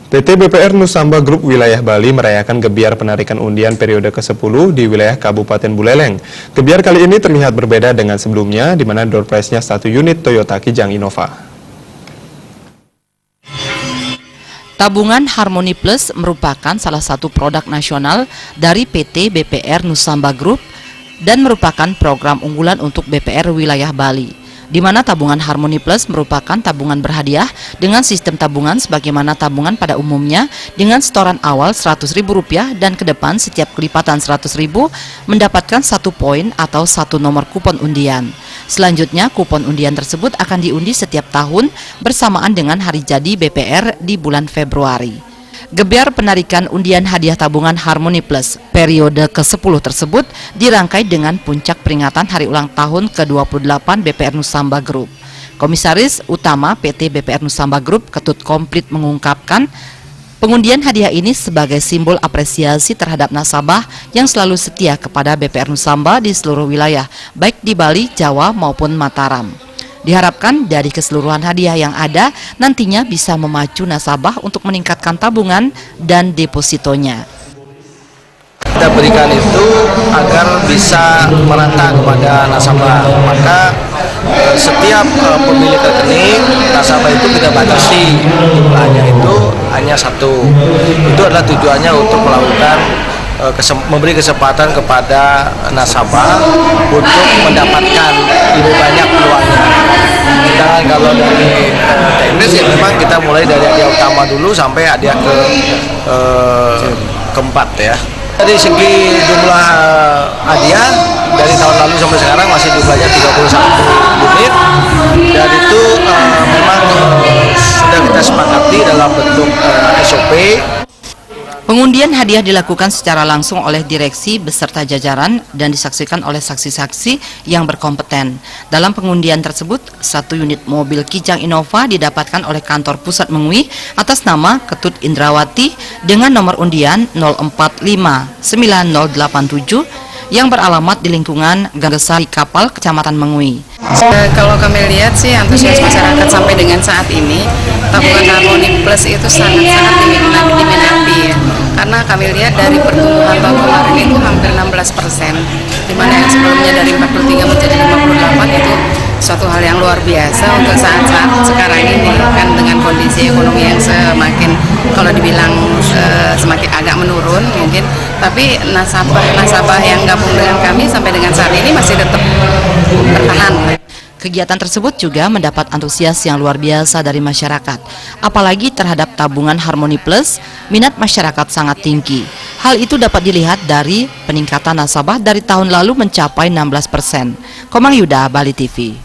PT BPR Nusamba Group Wilayah Bali merayakan gebiar penarikan undian periode ke-10 di wilayah Kabupaten Buleleng. Gebiar kali ini terlihat berbeda dengan sebelumnya, di mana door prize-nya 1 unit Toyota Kijang Innova. Tabungan Harmony Plus merupakan salah satu produk nasional dari PT BPR Nusamba Group dan merupakan program unggulan untuk BPR Wilayah Bali, di mana tabungan Harmony Plus merupakan tabungan berhadiah dengan sistem tabungan sebagaimana tabungan pada umumnya dengan setoran awal Rp100.000 dan ke depan setiap kelipatan Rp100.000 mendapatkan 1 poin atau 1 nomor kupon undian. Selanjutnya, kupon undian tersebut akan diundi setiap tahun bersamaan dengan hari jadi BPR di bulan Februari. Gebiar penarikan undian hadiah tabungan Harmony Plus periode ke-10 tersebut dirangkai dengan puncak peringatan hari ulang tahun ke-28 BPR Nusamba Group. Komisaris Utama PT BPR Nusamba Group Ketut Komplit mengungkapkan, pengundian hadiah ini sebagai simbol apresiasi terhadap nasabah yang selalu setia kepada BPR Nusamba di seluruh wilayah, baik di Bali, Jawa maupun Mataram. Diharapkan dari keseluruhan hadiah yang ada nantinya bisa memacu nasabah untuk meningkatkan tabungan dan depositonya. Kita berikan itu agar bisa merata kepada nasabah. Maka setiap pemilik rekening nasabah itu kita batasi jumlahnya itu hanya 1. Itu adalah tujuannya untuk melakukan memberi kesempatan kepada nasabah untuk mendapatkan lebih banyak peluangnya. Sedangkan kalau dari teknis ya memang kita mulai dari hadiah utama dulu sampai hadiah keempat ya. Dari segi jumlah hadiah dari tahun lalu sampai sekarang masih jumlahnya 31 unit dan itu memang sudah kita sepakati dalam bentuk SOP. Pengundian hadiah dilakukan secara langsung oleh direksi beserta jajaran dan disaksikan oleh saksi-saksi yang berkompeten. Dalam pengundian tersebut, 1 unit mobil Kijang Innova didapatkan oleh kantor pusat Mengui atas nama Ketut Indrawati dengan nomor undian 04590087 yang beralamat di lingkungan Gangsari Kapal, Kecamatan Mengui. Kalau kami lihat sih antusias masyarakat sampai dengan saat ini, tabungan Harmony Plus itu sangat-sangat diminati ya. Karena kami lihat dari pertumbuhan tahun kemarin itu hampir 16%, di mana yang sebelumnya dari 43 menjadi 58 itu suatu hal yang luar biasa untuk saat-saat sekarang ini kan, dengan kondisi ekonomi yang semakin kalau dibilang semakin agak menurun mungkin, tapi nasabah yang gabung dengan kami sampai dengan saat ini masih tetap bertahan. Kegiatan tersebut juga mendapat antusias yang luar biasa dari masyarakat. Apalagi terhadap tabungan Harmony Plus, minat masyarakat sangat tinggi. Hal itu dapat dilihat dari peningkatan nasabah dari tahun lalu mencapai 16%. Komang Yuda, Bali TV.